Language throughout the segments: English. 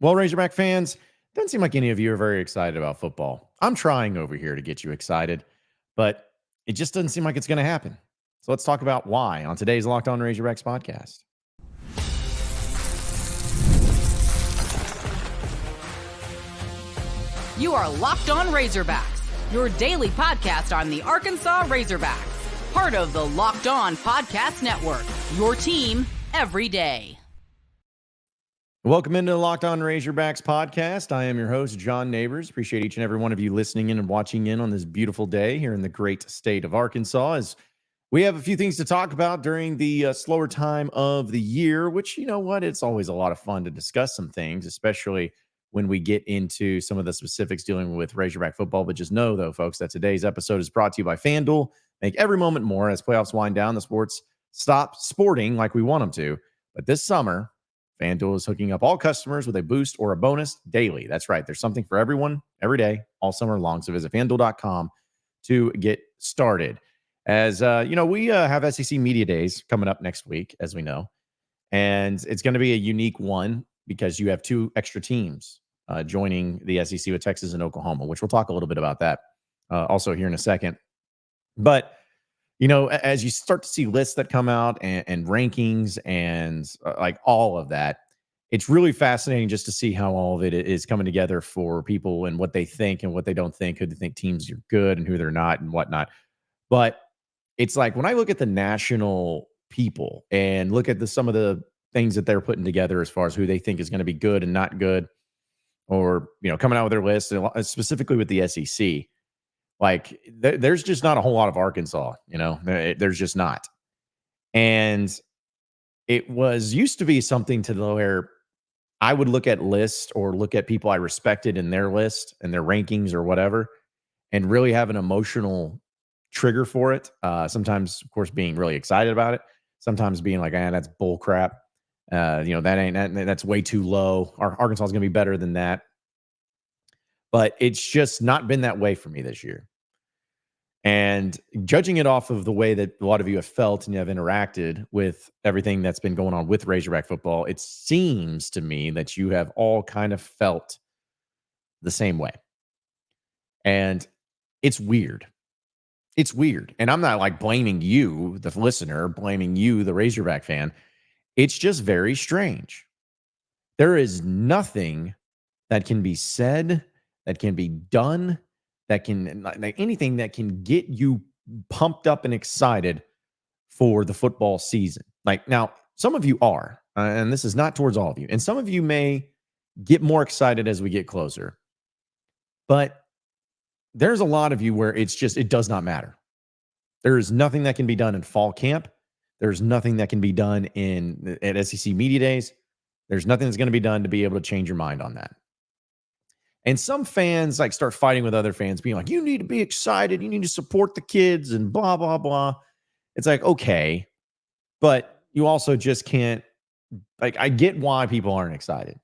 Well, Razorback fans, doesn't seem like any of you are very excited about football. I'm trying over here to get you excited, but it just doesn't seem like it's going to happen. So let's talk about why on today's Locked On Razorbacks podcast. You are Locked On Razorbacks, your daily podcast on the Arkansas Razorbacks, part of the Locked On Podcast Network, your team every day. Welcome into the Locked On Razorbacks podcast. I am your host, John Nabors. Appreciate each and every one of you listening in and watching in on this beautiful day here in the great state of Arkansas. As we have a few things to talk about during the slower time of the year, which, you know what, it's always a lot of fun to discuss some things, especially when we get into some of the specifics dealing with Razorback football. But just know, though, folks, that today's episode is brought to you by FanDuel. Make every moment more as playoffs wind down. The sports stop sporting like we want them to. But this summer, FanDuel is hooking up all customers with a boost or a bonus daily. That's right. There's something for everyone every day, all summer long. So visit FanDuel.com to get started. As we have SEC Media Days coming up next week, as we know. And it's going to be a unique one because you have two extra teams joining the SEC with Texas and Oklahoma, which we'll talk a little bit about that also here in a second. But as you start to see lists that come out and rankings and like all of that, it's really fascinating just to see how all of it is coming together for people and what they think and what they don't think, who they think teams are good and who they're not and whatnot. But it's like when I look at the national people and look at some of the things that they're putting together as far as who they think is going to be good and not good, or, coming out with their list, specifically with the SEC. Like, there's just not a whole lot of Arkansas, there's just not. And it used to be something to where I would look at lists or look at people I respected in their list and their rankings or whatever, and really have an emotional trigger for it. Sometimes, of course, being really excited about it. Sometimes being like, that's bull crap. That's way too low. Arkansas is going to be better than that. But it's just not been that way for me this year. And judging it off of the way that a lot of you have felt and you have interacted with everything that's been going on with Razorback football, it seems to me that you have all kind of felt the same way. And it's weird. It's weird. And I'm not like blaming you, the listener, blaming you, the Razorback fan. It's just very strange. There is nothing that can be said, that can be done, that can, like anything that can get you pumped up and excited for the football season. Like, now, some of you are, and this is not towards all of you, and some of you may get more excited as we get closer. But there's a lot of you where it does not matter. There is nothing that can be done in fall camp. There's nothing that can be done at SEC Media Days. There's nothing that's going to be done to be able to change your mind on that. And some fans like start fighting with other fans, being like, you need to be excited. You need to support the kids and blah, blah, blah. It's like, okay, but you also just can't, like, I get why people aren't excited.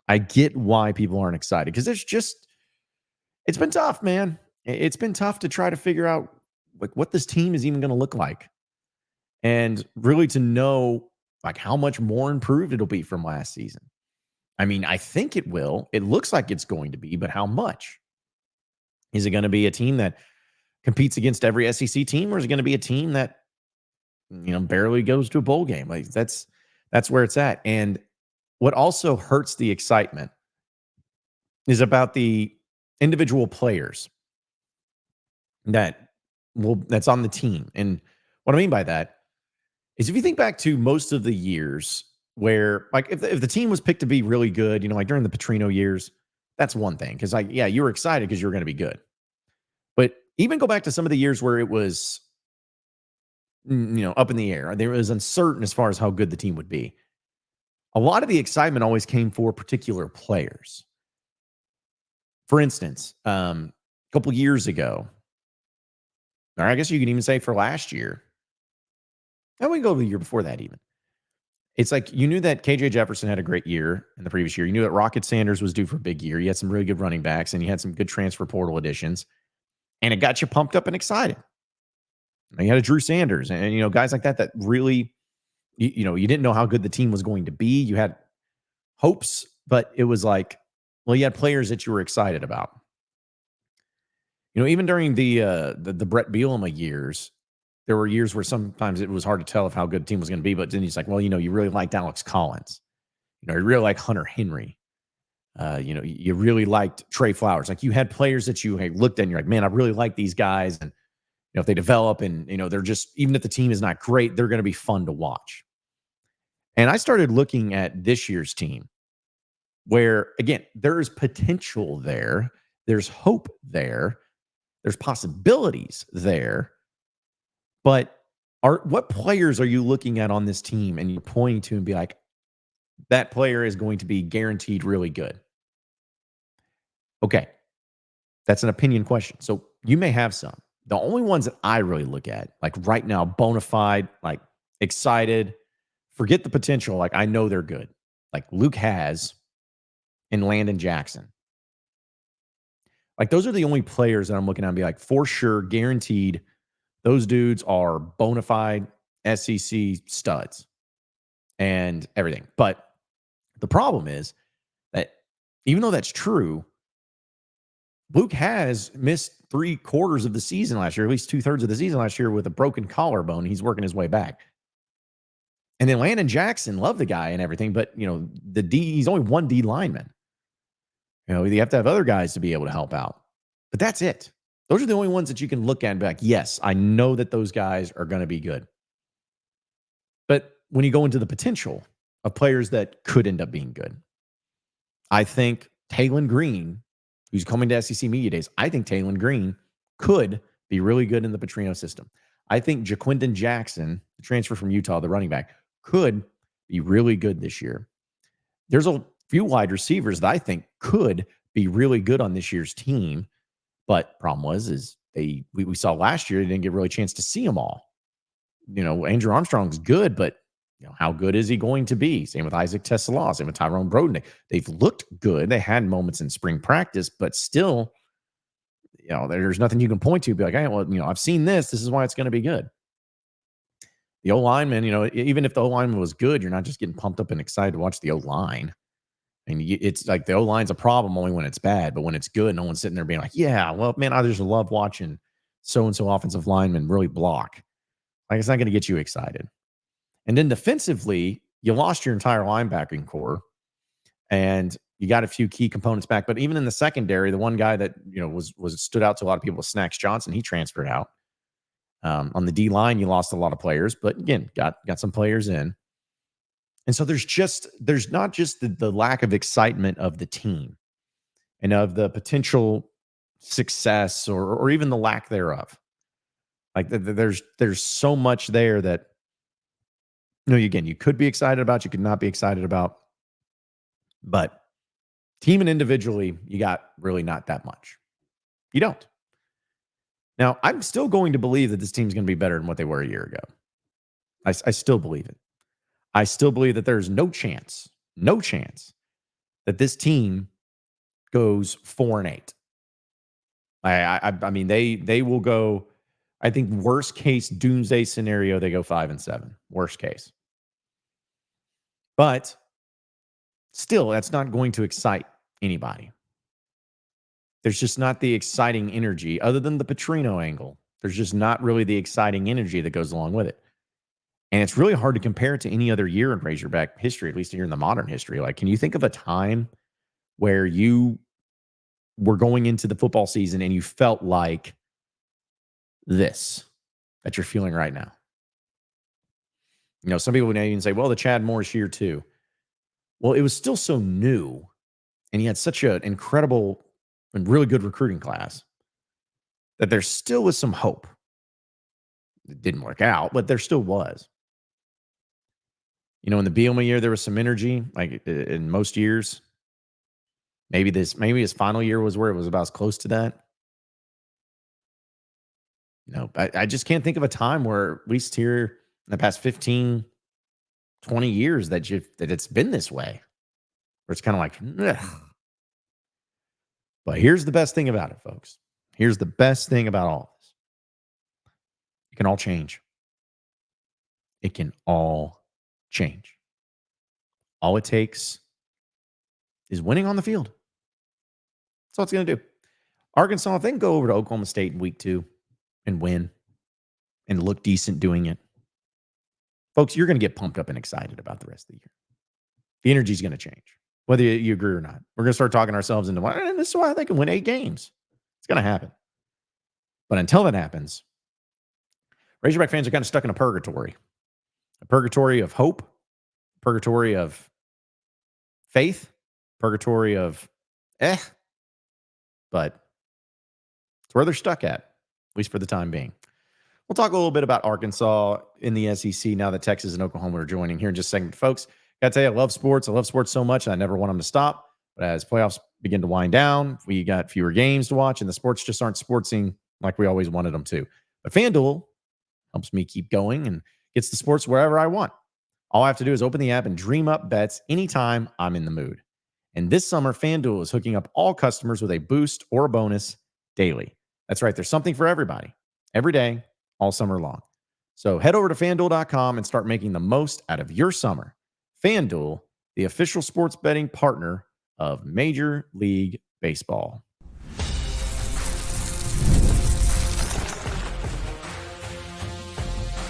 Because it's been tough, man. It's been tough to try to figure out like what this team is even going to look like. And really to know like how much more improved it'll be from last season. I mean, I think it will. It looks like it's going to be, but how much? Is it going to be a team that competes against every SEC team, or is it going to be a team that, barely goes to a bowl game? Like that's where it's at. And what also hurts the excitement is about the individual players that's on the team. And what I mean by that is if you think back to most of the years where, like, if the team was picked to be really good, like during the Petrino years, that's one thing. Because, you were excited because you were going to be good. But even go back to some of the years where it was, up in the air. There was uncertain as far as how good the team would be. A lot of the excitement always came for particular players. For instance, a couple years ago, or I guess you can even say for last year, and we can go the year before that even. It's like you knew that KJ Jefferson had a great year in the previous year. You knew that Rocket Sanders was due for a big year. You had some really good running backs, and you had some good transfer portal additions. And it got you pumped up and excited. And you had a Drew Sanders and guys like that really, you didn't know how good the team was going to be. You had hopes but it was like, well, you had players that you were excited about. Even during the Brett Bielema years, there were years where sometimes it was hard to tell if how good the team was going to be. But then he's like, well, you really liked Alex Collins. You really like Hunter Henry. You really liked Trey Flowers. Like you had players that you looked at and you're like, man, I really like these guys. And if they develop and they're just, even if the team is not great, they're going to be fun to watch. And I started looking at this year's team where, again, there is potential there. There's hope there. There's possibilities there. But what players are you looking at on this team and you're pointing to and be like, that player is going to be guaranteed really good? Okay. That's an opinion question. So you may have some. The only ones that I really look at, like right now, bona fide, like excited, forget the potential. Like I know they're good. Like Luke has and Landon Jackson. Like those are the only players that I'm looking at and be like, for sure, guaranteed, those dudes are bona fide SEC studs and everything. But the problem is that even though that's true, Luke has missed 3/4 of the season last year, at least 2/3 of the season last year with a broken collarbone. He's working his way back. And then Landon Jackson, love the guy and everything, but he's only one D lineman. You have to have other guys to be able to help out. But that's it. Those are the only ones that you can look at and be like, yes, I know that those guys are going to be good. But when you go into the potential of players that could end up being good, I think Taylon Green, who's coming to SEC Media Days, I think Taylon Green could be really good in the Petrino system. I think Jaquindon Jackson, the transfer from Utah, the running back, could be really good this year. There's a few wide receivers that I think could be really good on this year's team. But problem was we saw last year, they didn't get really a chance to see them all. Andrew Armstrong's good, but how good is he going to be? Same with Isaac TeSlaa, same with Tyrone Broden. They've looked good. They had moments in spring practice, but still, there's nothing you can point to. Be like, hey, well, I've seen this. This is why it's going to be good. The O-lineman, even if the O-lineman was good, you're not just getting pumped up and excited to watch the O-line. And it's like the O-line's a problem only when it's bad, but when it's good, no one's sitting there being like, yeah, well, man, I just love watching so-and-so offensive lineman really block. Like, it's not going to get you excited. And then defensively, you lost your entire linebacking core and you got a few key components back. But even in the secondary, the one guy that, was stood out to a lot of people was Snacks Johnson. He transferred out. On the D line, you lost a lot of players, but again, got some players in. And so there's not just the lack of excitement of the team and of the potential success or even the lack thereof. Like there's so much there that, again, you could be excited about, you could not be excited about, but team and individually, you got really not that much. You don't. Now, I'm still going to believe that this team's going to be better than what they were a year ago. I still believe it. I still believe that there's no chance that this team goes 4-8. I mean, they will go, I think worst case doomsday scenario, they go 5-7, worst case. But still, that's not going to excite anybody. There's just not the exciting energy other than the Petrino angle. There's just not really the exciting energy that goes along with it. And it's really hard to compare it to any other year in Razorback history, at least here in the modern history. Like, can you think of a time where you were going into the football season and you felt like this that you're feeling right now? Some people would even say, well, the Chad Morris year too. Well, it was still so new, and he had such an incredible and really good recruiting class that there still was some hope. It didn't work out, but there still was. In the Bielema year, there was some energy, like in most years. Maybe his final year was where it was about as close to that. I just can't think of a time where, at least here in the past 15, 20 years, that it's been this way. Where it's kind of like, ugh. But here's the best thing about it, folks. Here's the best thing about all of this. It can all change. It can all change. All it takes is winning on the field. That's all it's going to do. Arkansas, if they can go over to Oklahoma State in week 2 and win and look decent doing it, folks, you're going to get pumped up and excited about the rest of the year. The energy is going to change, whether you agree or not. We're going to start talking ourselves into, and this is why they can win 8 games. It's going to happen. But until that happens, Razorback fans are kind of stuck in a purgatory of hope, purgatory of faith, purgatory of but it's where they're stuck at least for the time being. We'll talk a little bit about Arkansas in the SEC now that Texas and Oklahoma are joining here in just a second. Folks, got to tell you, I love sports. I love sports so much, and I never want them to stop. But as playoffs begin to wind down, we got fewer games to watch, and the sports just aren't sportsing like we always wanted them to. But FanDuel helps me keep going and gets the sports wherever I want. All I have to do is open the app and dream up bets anytime I'm in the mood. And this summer, FanDuel is hooking up all customers with a boost or a bonus daily. That's right. There's something for everybody, every day, all summer long. So head over to FanDuel.com and start making the most out of your summer. FanDuel, the official sports betting partner of Major League Baseball.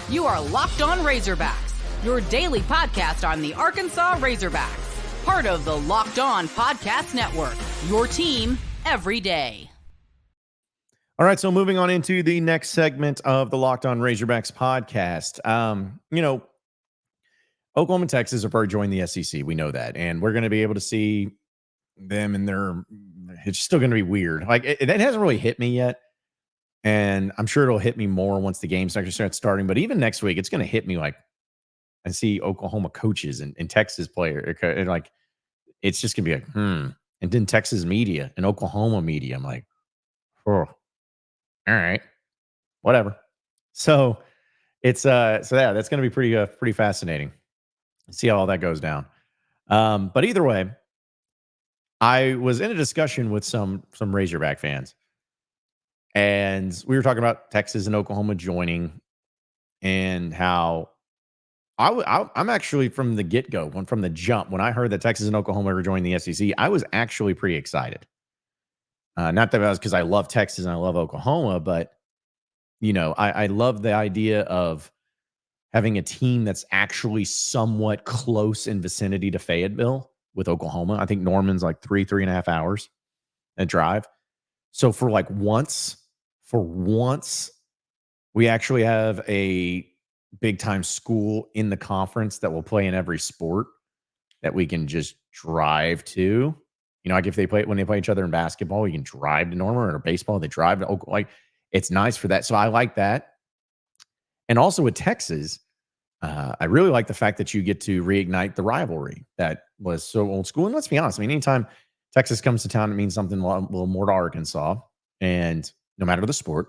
You are Locked On Razorbacks, your daily podcast on the Arkansas Razorbacks. Part of the Locked On Podcast Network, your team every day. All right, so moving on into the next segment of the Locked On Razorbacks podcast. Oklahoma and Texas have already joined the SEC. We know that. And we're going to be able to see them in their – it's still going to be weird. Like, it hasn't really hit me yet. And I'm sure it'll hit me more once the games actually start starting. But even next week, it's going to hit me like I see Oklahoma coaches and Texas players. Like, it's just going to be like, And then Texas media and Oklahoma media. I'm like, oh, all right, whatever. So it's that's going to be pretty fascinating. See how all that goes down. But either way, I was in a discussion with some Razorback fans, and we were talking about Texas and Oklahoma joining, and how I'm actually from the get-go, from the jump, when I heard that Texas and Oklahoma were joining the SEC, I was actually pretty excited. Not that it was because I love Texas and I love Oklahoma, but I love the idea of having a team that's actually somewhat close in vicinity to Fayetteville with Oklahoma. I think Norman's like 3.5 hours a drive. So for once, we actually have a big time school in the conference that will play in every sport that we can just drive to. Like when they play each other in basketball, you can drive to Norman, or baseball, they drive to Oklahoma. Like, it's nice for that. So I like that. And also with Texas, I really like the fact that you get to reignite the rivalry that was so old school. And let's be honest, anytime Texas comes to town, it means something a little more to Arkansas, and no matter the sport.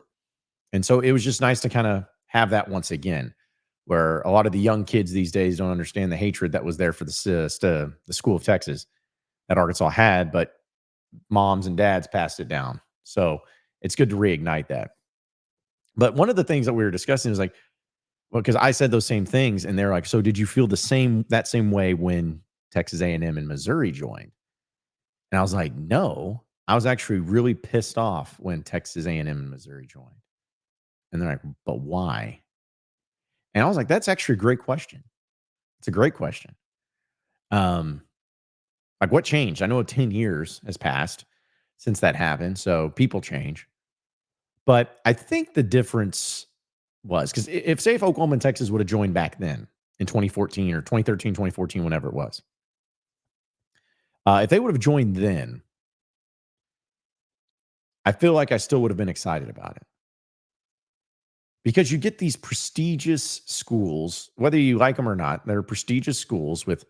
And so it was just nice to kind of have that once again, where a lot of the young kids these days don't understand the hatred that was there for the school of Texas that Arkansas had, but moms and dads passed it down. So it's good to reignite that. But one of the things that we were discussing is like, well, because I said those same things, and they're like, so did you feel that same way when Texas A&M and Missouri joined? And I was like, no, I was actually really pissed off when Texas A&M and Missouri joined. And they're like, but why? And I was like, that's actually a great question. It's a great question. Like, what changed? I know 10 years has passed since that happened, so people change. But I think the difference was, because if Oklahoma and Texas would have joined back then in 2014 or 2013, 2014, whenever it was, if they would have joined then, I feel like I still would have been excited about it. Because you get these prestigious schools, whether you like them or not, they're prestigious schools with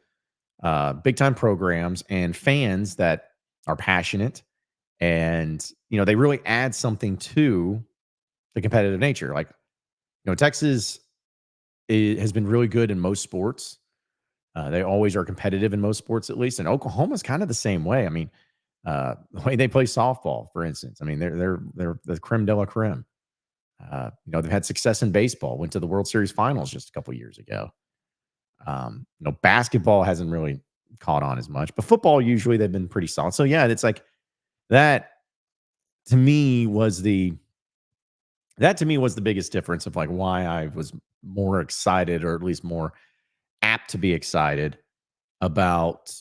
big-time programs and fans that are passionate, and they really add something to the competitive nature. Like, Texas has been really good in most sports. They always are competitive in most sports, at least. And Oklahoma's kind of the same way. The way they play softball, for instance. They're the creme de la creme. They've had success in baseball. Went to the World Series finals just a couple years ago. Basketball hasn't really caught on as much. But football, usually they've been pretty solid. So yeah, it's like that to me was the biggest difference of like why I was more excited, or at least more apt to be excited about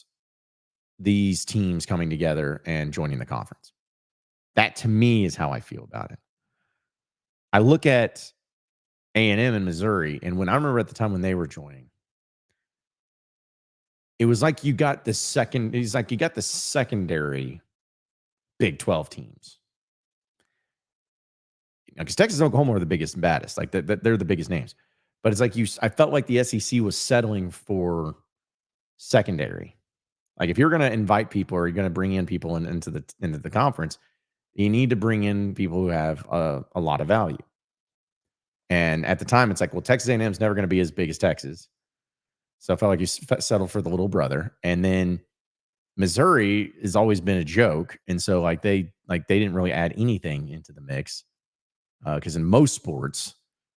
these teams coming together and joining the conference. That to me is how I feel about it. I look at A&M and Missouri, and when I remember at the time when they were joining, it was like you got the secondary Big 12 teams. Because Texas and Oklahoma are the biggest and baddest. Like they're the biggest names. But it's like I felt like the SEC was settling for secondary. Like if you're going to invite people or you're going to bring in people into the conference, you need to bring in people who have a lot of value. And at the time, it's like, well, Texas A&M is never going to be as big as Texas. So I felt like you settled for the little brother. And then Missouri has always been a joke. And so they didn't really add anything into the mix. Because in most sports,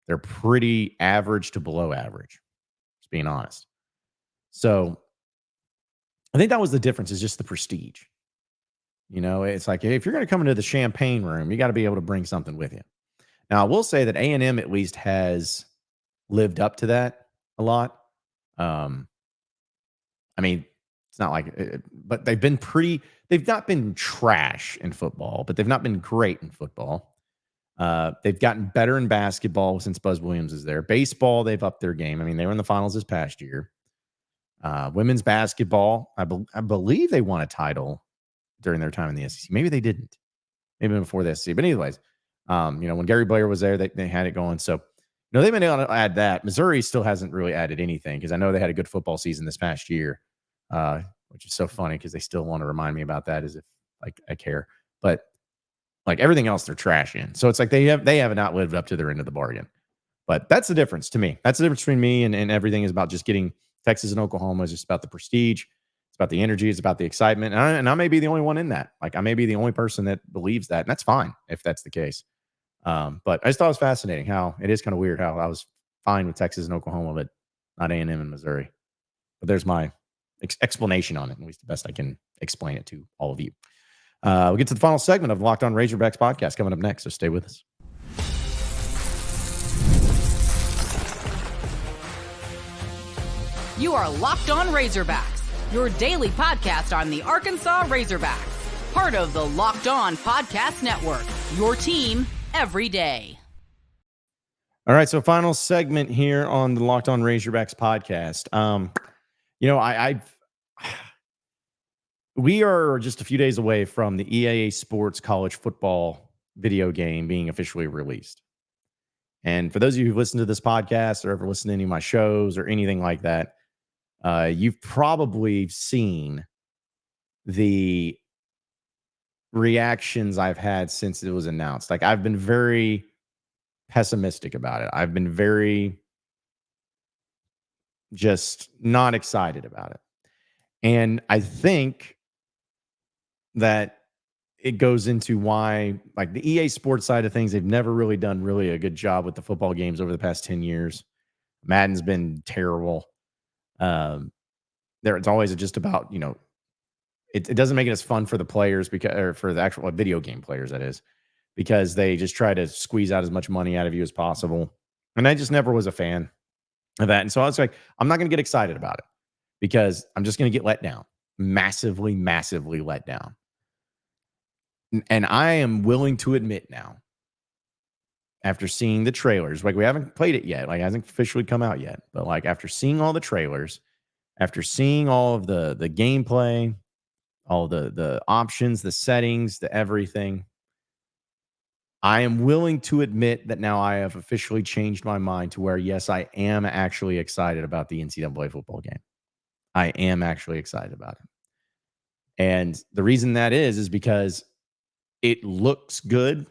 they're pretty average to below average, just being honest. So I think that was the difference, is just the prestige. It's like, if you're going to come into the champagne room, you got to be able to bring something with you. Now, I will say that A&M at least has lived up to that a lot. I mean, it's not like, but they've not been trash in football, but they've not been great in football. They've gotten better in basketball since Buzz Williams is there. Baseball, they've upped their game. I mean, they were in the finals this past year. Women's basketball, I believe they won a title during their time in the SEC. Maybe they didn't. Maybe before the SEC. But anyways, when Gary Blair was there, they had it going. So, they've been able to add that. Missouri still hasn't really added anything, because I know they had a good football season this past year, which is so funny because they still want to remind me about that as if I care. But everything else, they're trash in. So it's like they have not lived up to their end of the bargain. But that's the difference to me. That's the difference between me and everything is about just getting Texas and Oklahoma. Is just about the prestige. It's about the energy. It's about the excitement. And I may be the only one in that. I may be the only person that believes that. And that's fine if that's the case. But I just thought it was fascinating how it is kind of weird how I was fine with Texas and Oklahoma, but not A&M and Missouri. But there's my explanation on it, at least the best I can explain it to all of you. We'll get to the final segment of Locked On Razorbacks podcast coming up next, so stay with us. You are Locked On Razorbacks, your daily podcast on the Arkansas Razorbacks, part of the Locked On Podcast Network, your team every day. All right, so final segment here on the Locked On Razorbacks podcast. We are just a few days away from the EA Sports college football video game being officially released. And for those of you who've listened to this podcast or ever listened to any of my shows or anything like that, you've probably seen the reactions I've had since it was announced. I've been very pessimistic about it. I've been very just not excited about it. And I think that it goes into why, the EA Sports side of things, they've never really done really a good job with the football games over the past 10 years. Madden's been terrible. It's always just about, it doesn't make it as fun for the players or for the actual video game players, that is, because they just try to squeeze out as much money out of you as possible. And I just never was a fan of that. And so I was like, I'm not going to get excited about it because I'm just going to get let down, massively, massively let down. And I am willing to admit now, after seeing the trailers, we haven't played it yet, it hasn't officially come out yet, but after seeing all the trailers, after seeing all of the gameplay, all the options, the settings, the everything, I am willing to admit that now I have officially changed my mind to where, yes, I am actually excited about the NCAA football game. I am actually excited about it. And the reason that is because it looks good.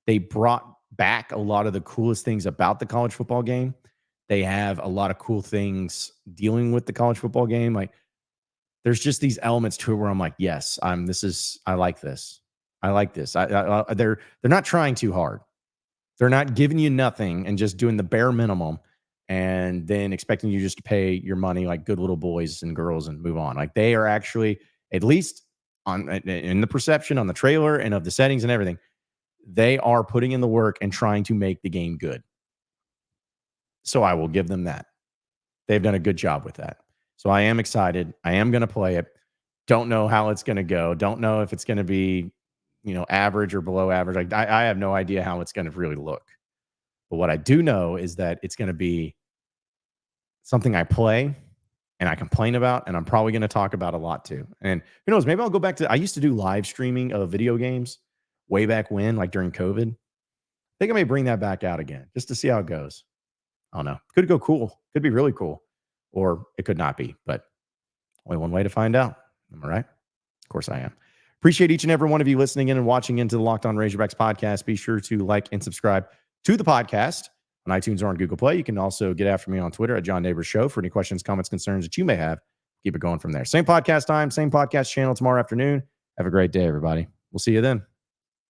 They brought back a lot of the coolest things about the college football game. They have a lot of cool things dealing with the college football game. There's just these elements to it where I'm like, yes, I like this. I like this. They're not trying too hard. They're not giving you nothing and just doing the bare minimum. and then expecting you just to pay your money like good little boys and girls and move on. Like they are actually, at least in the perception on the trailer and of the settings and everything, they are putting in the work and trying to make the game good. So I will give them that. They've done a good job with that. So I am excited. I am going to play it. Don't know how it's going to go. Don't know if it's going to be, average or below average. Like I have no idea how it's going to really look. But what I do know is that it's going to be something I play and I complain about, and I'm probably going to talk about a lot too. And who knows, maybe I'll go back to, I used to do live streaming of video games way back when, like during COVID. I think I may bring that back out again just to see how it goes. I don't know. Could go cool. Could be really cool. Or it could not be, but only one way to find out. Am I right? Of course I am. Appreciate each and every one of you listening in and watching into the Locked On Razorbacks podcast. Be sure to like and subscribe to the podcast on iTunes or on Google Play. You can also get after me on Twitter at John Nabors Show for any questions, comments, concerns that you may have. Keep it going from there. Same podcast time, same podcast channel tomorrow afternoon. Have a great day, everybody. We'll see you then.